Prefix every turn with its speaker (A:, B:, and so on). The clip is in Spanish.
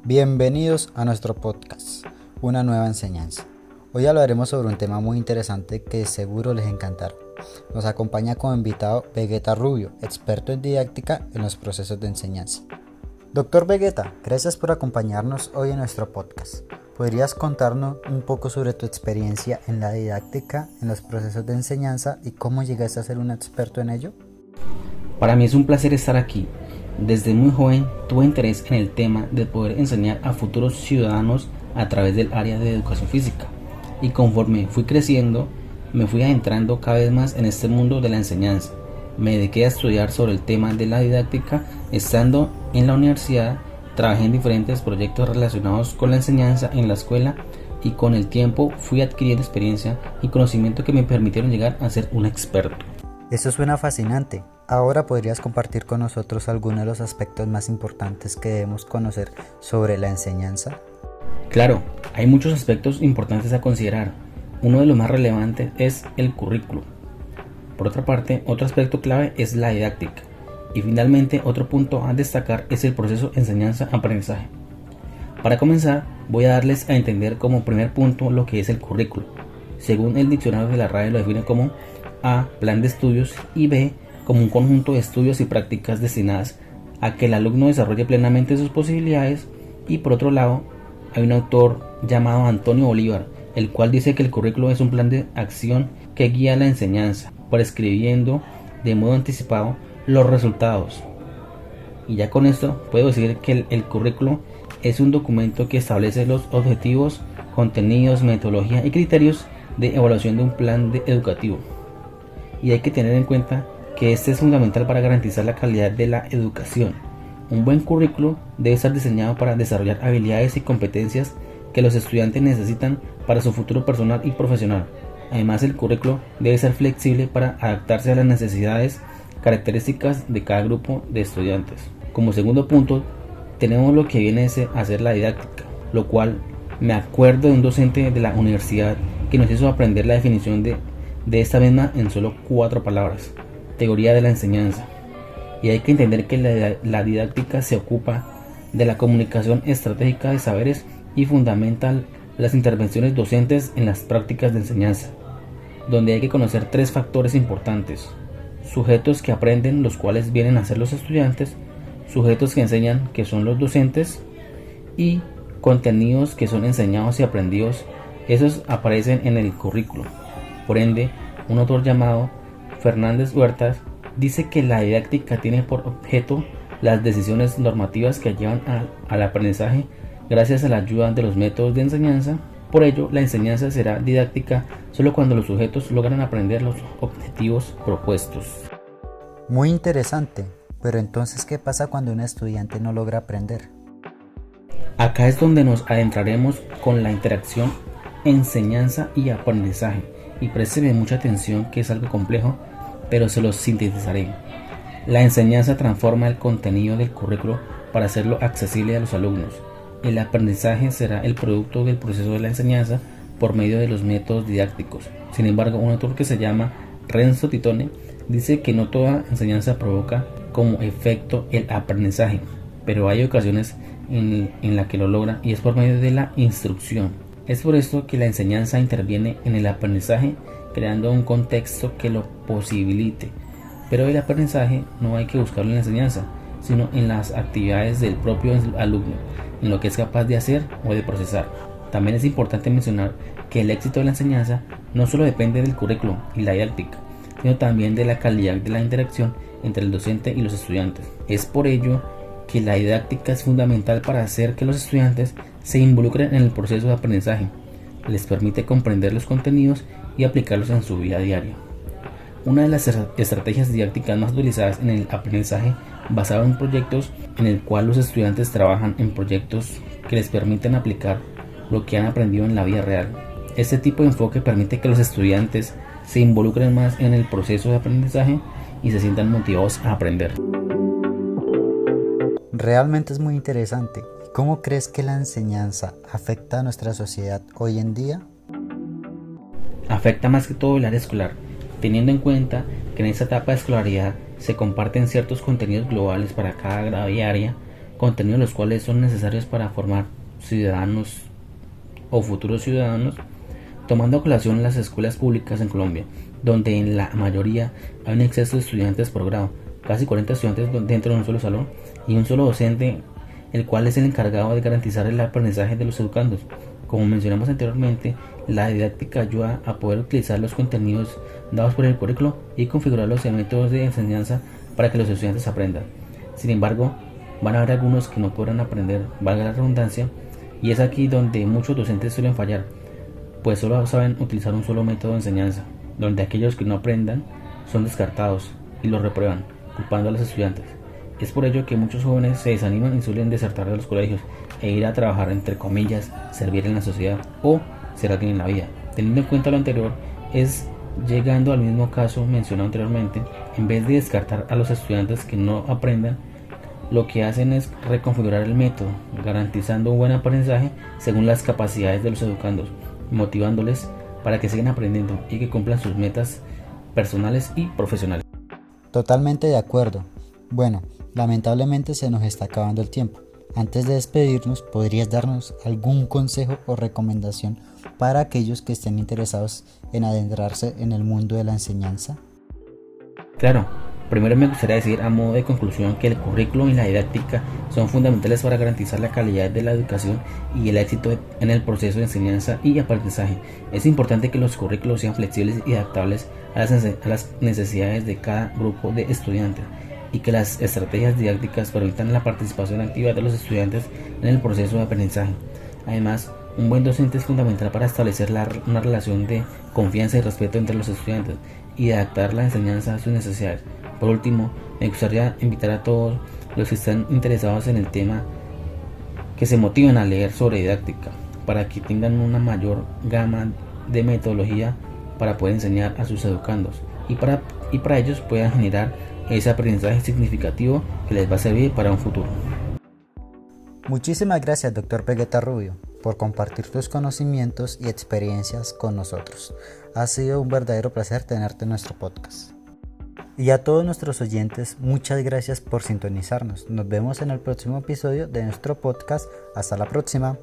A: Bienvenidos a nuestro podcast, Una nueva enseñanza. Hoy hablaremos sobre un tema muy interesante que seguro les encantará. Nos acompaña como invitado Vegeta Rubio, experto en didáctica en los procesos de enseñanza. Doctor Vegeta, gracias por acompañarnos hoy en nuestro podcast. ¿Podrías contarnos un poco sobre tu experiencia en la didáctica en los procesos de enseñanza y cómo llegaste a ser un experto en ello?
B: Para mí es un placer estar aquí. Desde muy joven tuve interés en el tema de poder enseñar a futuros ciudadanos a través del área de educación física. Y conforme fui creciendo, me fui adentrando cada vez más en este mundo de la enseñanza. Me dediqué a estudiar sobre el tema de la didáctica. Estando en la universidad, trabajé en diferentes proyectos relacionados con la enseñanza en la escuela y con el tiempo fui adquiriendo experiencia y conocimiento que me permitieron llegar a ser un experto.
A: Eso suena fascinante. Ahora podrías compartir con nosotros algunos de los aspectos más importantes que debemos conocer sobre la enseñanza.
B: Claro, hay muchos aspectos importantes a considerar. Uno de los más relevantes es el currículo. Por otra parte, otro aspecto clave es la didáctica. Y finalmente, otro punto a destacar es el proceso enseñanza-aprendizaje. Para comenzar, voy a darles a entender como primer punto lo que es el currículo. Según el diccionario de la RAE lo define como A, plan de estudios, y B, como un conjunto de estudios y prácticas destinadas a que el alumno desarrolle plenamente sus posibilidades. Y por otro lado, hay un autor llamado Antonio Bolívar, el cual dice que el currículo es un plan de acción que guía la enseñanza, prescribiendo de modo anticipado los resultados. Y ya con esto puedo decir que el currículo es un documento que establece los objetivos, contenidos, metodología y criterios de evaluación de un plan educativo. Y hay que tener en cuenta que este es fundamental para garantizar la calidad de la educación. Un buen currículo debe estar diseñado para desarrollar habilidades y competencias que los estudiantes necesitan para su futuro personal y profesional. Además, el currículo debe ser flexible para adaptarse a las necesidades características de cada grupo de estudiantes. Como segundo punto, tenemos lo que viene a ser la didáctica, lo cual me acuerdo de un docente de la universidad que nos hizo aprender la definición de esta misma en solo 4 palabras: teoría de la enseñanza. Y hay que entender que la didáctica se ocupa de la comunicación estratégica de saberes y fundamental las intervenciones docentes en las prácticas de enseñanza, donde hay que conocer 3 factores importantes: sujetos que aprenden, los cuales vienen a ser los estudiantes; sujetos que enseñan, que son los docentes; y contenidos que son enseñados y aprendidos. Esos aparecen en el currículo. Por ende, un autor llamado Fernández Huertas dice que la didáctica tiene por objeto las decisiones normativas que llevan al aprendizaje gracias a la ayuda de los métodos de enseñanza. Por ello, la enseñanza será didáctica solo cuando los sujetos logran aprender los objetivos propuestos.
A: Muy interesante, pero entonces, ¿qué pasa cuando un estudiante no logra aprender?
B: Acá es donde nos adentraremos con la interacción enseñanza y aprendizaje. Y présteme mucha atención, que es algo complejo, pero se los sintetizaré. La enseñanza transforma el contenido del currículo para hacerlo accesible a los alumnos. El aprendizaje será el producto del proceso de la enseñanza por medio de los métodos didácticos. Sin embargo, un autor que se llama Renzo Titone dice que no toda enseñanza provoca como efecto el aprendizaje, pero hay ocasiones en la que lo logra, y es por medio de la instrucción. Es por esto que la enseñanza interviene en el aprendizaje, creando un contexto que lo posibilite. Pero el aprendizaje no hay que buscarlo en la enseñanza, sino en las actividades del propio alumno, en lo que es capaz de hacer o de procesar. También es importante mencionar que el éxito de la enseñanza no solo depende del currículo y la didáctica, sino también de la calidad de la interacción entre el docente y los estudiantes. Es por ello que la didáctica es fundamental para hacer que los estudiantes se involucren en el proceso de aprendizaje. Les permite comprender los contenidos y aplicarlos en su vida diaria. Una de las estrategias didácticas más utilizadas en el aprendizaje basado en proyectos, en el cual los estudiantes trabajan en proyectos que les permiten aplicar lo que han aprendido en la vida real. Este tipo de enfoque permite que los estudiantes se involucren más en el proceso de aprendizaje y se sientan motivados a aprender.
A: Realmente es muy interesante. ¿Cómo crees que la enseñanza afecta a nuestra sociedad hoy en día?
B: Afecta más que todo el área escolar, teniendo en cuenta que en esta etapa de escolaridad se comparten ciertos contenidos globales para cada grado y área, contenidos los cuales son necesarios para formar ciudadanos o futuros ciudadanos, tomando a colación las escuelas públicas en Colombia, donde en la mayoría hay un exceso de estudiantes por grado, casi 40 estudiantes dentro de un solo salón y un solo docente, el cual es el encargado de garantizar el aprendizaje de los educandos. Como mencionamos anteriormente, la didáctica ayuda a poder utilizar los contenidos dados por el currículo y configurar los métodos de enseñanza para que los estudiantes aprendan. Sin embargo, van a haber algunos que no podrán aprender, valga la redundancia, y es aquí donde muchos docentes suelen fallar, pues solo saben utilizar un solo método de enseñanza, donde aquellos que no aprendan son descartados y los reprueban, culpando a los estudiantes. Es por ello que muchos jóvenes se desaniman y suelen desertar de los colegios e ir a trabajar, entre comillas, servir en la sociedad o ser alguien en la vida. Teniendo en cuenta lo anterior, es llegando al mismo caso mencionado anteriormente, en vez de descartar a los estudiantes que no aprendan, lo que hacen es reconfigurar el método, garantizando un buen aprendizaje según las capacidades de los educandos, motivándoles para que sigan aprendiendo y que cumplan sus metas personales y profesionales.
A: Totalmente de acuerdo. Bueno, lamentablemente se nos está acabando el tiempo. Antes de despedirnos, ¿podrías darnos algún consejo o recomendación para aquellos que estén interesados en adentrarse en el mundo de la enseñanza?
B: Claro, primero me gustaría decir a modo de conclusión que el currículo y la didáctica son fundamentales para garantizar la calidad de la educación y el éxito en el proceso de enseñanza y aprendizaje. Es importante que los currículos sean flexibles y adaptables a las necesidades de cada grupo de estudiantes y que las estrategias didácticas permitan la participación activa de los estudiantes en el proceso de aprendizaje. Además, un buen docente es fundamental para establecer una relación de confianza y respeto entre los estudiantes y adaptar la enseñanza a sus necesidades. Por último, me gustaría invitar a todos los que están interesados en el tema que se motiven a leer sobre didáctica para que tengan una mayor gama de metodología para poder enseñar a sus educandos y para ellos puedan generar ese aprendizaje significativo que les va a servir para un futuro.
A: Muchísimas gracias, Dr. Vegeta Rubio, por compartir tus conocimientos y experiencias con nosotros. Ha sido un verdadero placer tenerte en nuestro podcast. Y a todos nuestros oyentes, muchas gracias por sintonizarnos. Nos vemos en el próximo episodio de nuestro podcast. Hasta la próxima.